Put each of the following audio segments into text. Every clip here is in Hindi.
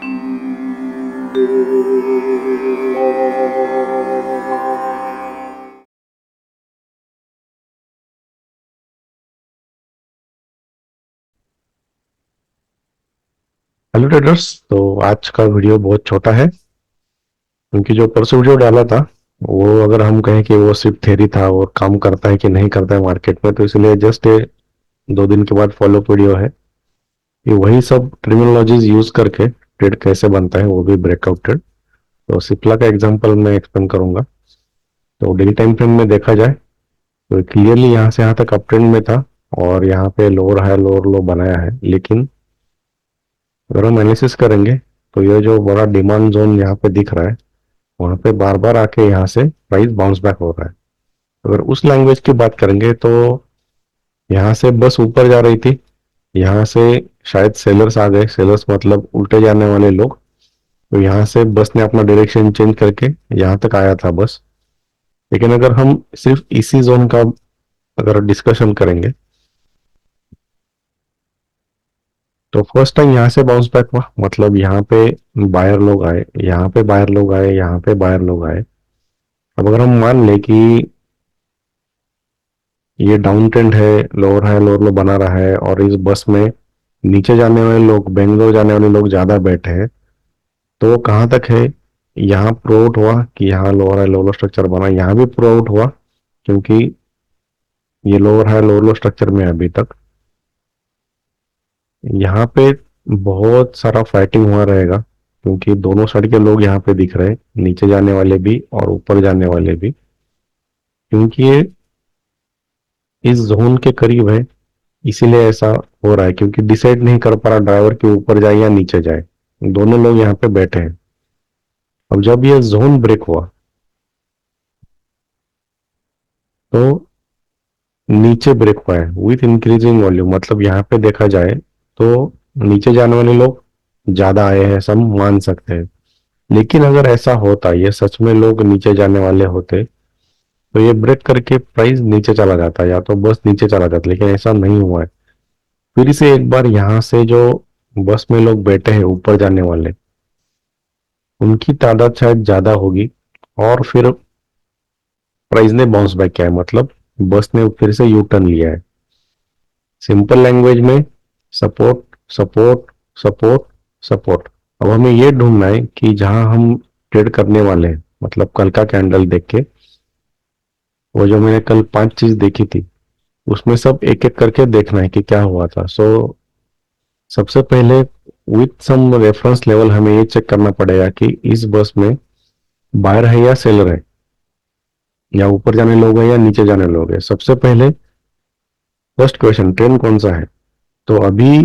Hello traders. तो आज का वीडियो बहुत छोटा है क्योंकि जो परसों वीडियो डाला था वो अगर हम कहें कि वो सिर्फ थ्योरी था और काम करता है कि नहीं करता है मार्केट में, तो इसलिए जस्ट 2 दिन के बाद फॉलोअप वीडियो है कि वही सब टर्मिनोलॉजीज यूज करके ट्रेड कैसे बनता है, वो भी ब्रेकआउट ट्रेड। तो सिप्ला का एग्जांपल मैं एक्सप्लेन करूंगा। तो डेली टाइम फ्रेम में देखा जाए तो क्लियरली यहाँ से यहाँ तक अप ट्रेंड में था और यहाँ पे लोअर हाई लोअर लो बनाया है, लेकिन अगर हम एनालिसिस करेंगे तो ये जो बड़ा डिमांड जोन यहाँ पे दिख रहा है, वहां पे बार बार आके यहाँ से प्राइस बाउंस बैक हो रहा है। अगर उस लैंग्वेज की बात करेंगे तो यहाँ से बस ऊपर जा रही थी, यहाँ से शायद सेलर्स आ गए, सेलर्स मतलब उल्टे जाने वाले लोग। तो यहाँ से बस ने अपना डायरेक्शन चेंज करके यहाँ तक आया था बस। लेकिन अगर हम सिर्फ इसी जोन का अगर डिस्कशन करेंगे तो फर्स्ट टाइम यहाँ से बाउंस बैक हुआ, मतलब यहाँ पे बायर लोग आए, यहाँ पे बायर लोग आए, यहाँ पे बायर लोग आए। अब अगर हम मान ले कि ये डाउन ट्रेंड है, लोअर हाई लोअर लो बना रहा है और इस बस में नीचे जाने वाले लोग, बेंगलोर जाने वाले लोग ज्यादा बैठे हैं, तो वो कहाँ तक है? यहाँ प्रो आउट हुआ कि यहाँ लोअर हाई लोअर लो स्ट्रक्चर बना, यहाँ भी प्रो आउट हुआ क्योंकि ये लोअर हाई लोअर लो स्ट्रक्चर में है अभी तक। यहाँ पे बहुत सारा फाइटिंग हुआ रहेगा क्योंकि दोनों साइड के लोग यहाँ पे दिख रहे हैं, नीचे जाने वाले भी और ऊपर जाने वाले भी, क्योंकि ये इस जोन के करीब है। इसीलिए ऐसा हो रहा है क्योंकि डिसाइड नहीं कर पा रहा ड्राइवर कि ऊपर जाए या नीचे जाए, दोनों लोग यहाँ पे बैठे हैं। अब जब ये जोन ब्रेक हुआ तो नीचे ब्रेक हुआ है विथ इंक्रीजिंग वॉल्यूम, मतलब यहाँ पे देखा जाए तो नीचे जाने वाले लोग ज्यादा आए हैं, सब मान सकते हैं। लेकिन अगर ऐसा होता, ये सच में लोग नीचे जाने वाले होते, तो ये ब्रेक करके प्राइस नीचे चला जाता या तो बस नीचे चला जाता, लेकिन ऐसा नहीं हुआ है। फिर से एक बार यहाँ से जो बस में लोग बैठे हैं ऊपर जाने वाले, उनकी तादाद शायद ज्यादा होगी और फिर प्राइस ने बाउंस बैक किया है, मतलब बस ने फिर से यू टर्न लिया है। सिंपल लैंग्वेज में सपोर्ट सपोर्ट सपोर्ट सपोर्ट। अब हमें ये ढूंढना है कि जहां हम ट्रेड करने वाले हैं, मतलब कल का कैंडल देख के, वो जो मैंने कल 5 चीज देखी थी उसमें सब एक एक करके देखना है कि क्या हुआ था। सबसे पहले विथ सम रेफरेंस लेवल हमें ये चेक करना पड़ेगा कि इस बस में बायर है या सेलर है, या ऊपर जाने लोग हैं या नीचे जाने लोग हैं। सबसे पहले फर्स्ट क्वेश्चन, ट्रेंड कौन सा है? तो अभी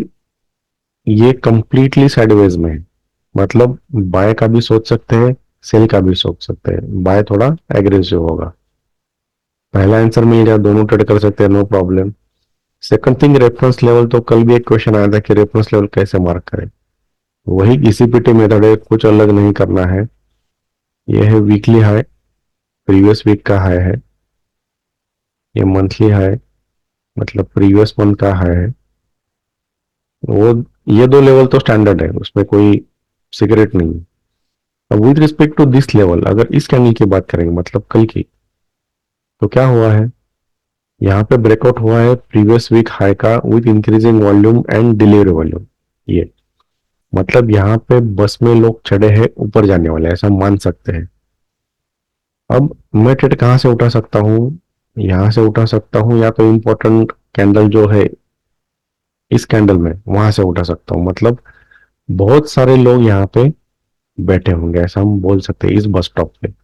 ये कंप्लीटली साइडवेज में है, मतलब बाय का भी सोच सकते हैं, सेल का भी सोच सकते हैं। बाय थोड़ा एग्रेसिव होगा, पहला आंसर मिल गया, दोनों ट्रेड कर सकते हैं, no problem. Second thing, reference level. तो कल भी एक क्वेश्चन आया था कि रेफरेंस लेवल कैसे मार्क करें। वही ईसीपीटी मेथड है, कुछ अलग नहीं करना है। ये है वीकली हाई, प्रीवियस वीक का हाई है। ये मंथली हाई, मतलब प्रीवियस मंथ का हाई है। वो ये दो लेवल तो स्टैंडर्ड है, उसमें कोई सीक्रेट नहीं है। अब with respect to this level, अगर इस कैंडल की बात करेंगे मतलब कल की, तो क्या हुआ है? यहाँ पे ब्रेकआउट हुआ है प्रीवियस वीक हाई का with increasing volume and delivery volume. ये मतलब यहाँ पे बस में लोग चढ़े हैं, ऊपर जाने वाले हैं, ऐसा मान सकते हैं। अब मैं ट्रेड कहाँ से उठा सकता हूँ? यहाँ से उठा सकता हूँ, या तो इम्पोर्टेंट कैंडल जो है इस कैंडल में, वहां से उठा सकता हूँ। मतलब बहुत सारे लोग यहाँ पे बैठे होंगे, ऐसा हम बोल सकते हैं इस बस स्टॉप पे।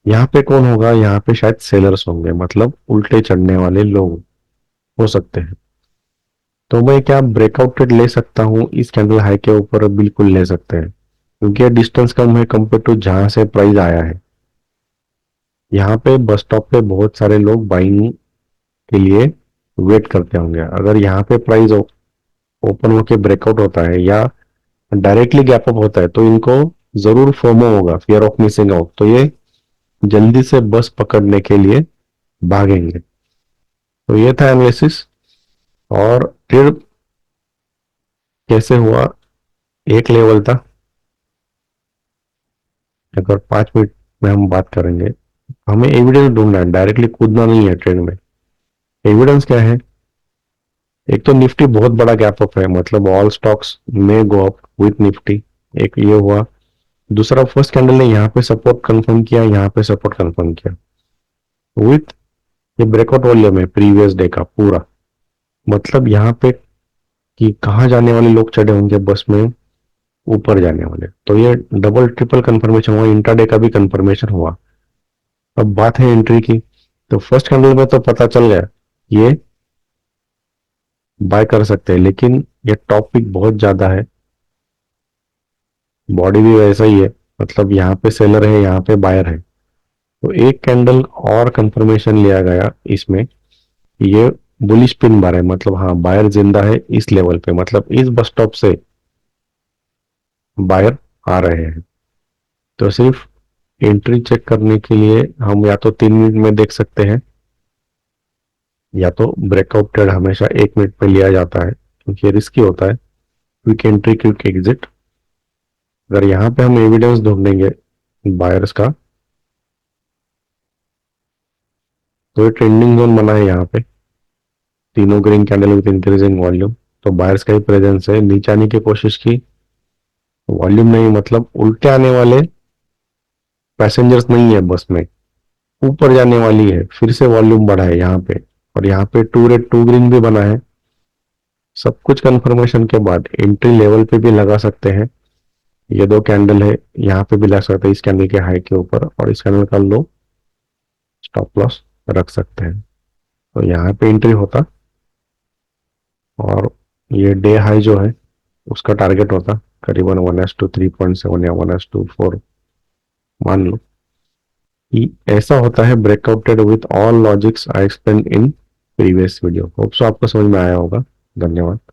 यहाँ पे कौन होगा? यहाँ पे शायद सेलर्स होंगे, मतलब उल्टे चढ़ने वाले लोग हो सकते हैं। तो मैं क्या ब्रेकआउट ट्रेड ले सकता हूँ इस कैंडल हाई के ऊपर? बिल्कुल ले सकते हैं, क्योंकि डिस्टेंस कम है कंपेयर टू जहां से प्राइस आया है। यहाँ पे बस स्टॉप पे बहुत सारे लोग बाइंग के लिए वेट करते होंगे। अगर यहाँ पे प्राइस ओपन होके ब्रेकआउट होता है या डायरेक्टली गैप अप होता है तो इनको जरूर फोमो होगा, फियर ऑफ मिसिंग आउट, तो ये जल्दी से बस पकड़ने के लिए भागेंगे। तो ये था एनालिसिस। और फिर कैसे हुआ? एक लेवल था, अगर 5 मिनट में हम बात करेंगे, हमें एविडेंस ढूंढना है, डायरेक्टली कूदना नहीं है ट्रेड में। एविडेंस क्या है? एक तो निफ्टी बहुत बड़ा गैप अप है, मतलब ऑल स्टॉक्स में गो अप विथ निफ्टी, एक ये हुआ। दूसरा, फर्स्ट कैंडल ने यहाँ पे सपोर्ट कंफर्म किया, यहाँ पे सपोर्ट कंफर्म किया विथ ये ब्रेकआउट वॉल्यूम है प्रीवियस डे का पूरा, मतलब यहाँ पे कि कहाँ जाने वाले लोग चढ़े होंगे बस में, ऊपर जाने वाले। तो ये डबल ट्रिपल कंफर्मेशन हुआ, इंट्राडे का भी कंफर्मेशन हुआ। अब बात है एंट्री की। तो फर्स्ट कैंडल में तो पता चल गया ये बाय कर सकते हैं, लेकिन ये टॉप पिक बहुत ज्यादा है, बॉडी भी वैसा ही है, मतलब यहाँ पे सेलर है, यहाँ पे बायर है। तो एक कैंडल और कंफर्मेशन लिया गया इसमें, ये बुलिश पिन बार है, मतलब हाँ बायर जिंदा है इस लेवल पे, मतलब इस बस स्टॉप से बायर आ रहे हैं। तो सिर्फ एंट्री चेक करने के लिए हम या तो 3 मिनट में देख सकते हैं, या तो ब्रेकआउट ट्रेड हमेशा 1 मिनट में लिया जाता है, क्योंकि रिस्की होता है, क्विक एंट्री क्विक एग्जिट। अगर यहाँ पे हम एविडेंस ढूंढेंगे बायर्स का, तो ये ट्रेंडिंग जोन बना है यहाँ पे, तीनों green candle with increasing volume. तो बायर्स का ही प्रेजेंस है, नीचे आने की कोशिश की, वॉल्यूम नहीं, मतलब उल्टे आने वाले पैसेंजर्स नहीं है बस में, ऊपर जाने वाली है, फिर से वॉल्यूम बढ़ा है यहाँ पे। और यहाँ पे टू रेड टू ग्रीन भी बना है। सब कुछ कंफर्मेशन के बाद एंट्री लेवल पे भी लगा सकते हैं, ये दो कैंडल है, यहाँ पे भी लगा सकते हैं, इस कैंडल के हाई के ऊपर, और इस कैंडल का लो स्टॉप लॉस रख सकते हैं। तो यहाँ पे एंट्री होता, और ये डे हाई जो है उसका टारगेट होता करीबन 1:3.7 या 1:4 मान लो। कि ऐसा होता है breakouted with all logics I explain in previous video. Hope so आपको समझ में आया होगा। धन्यवाद।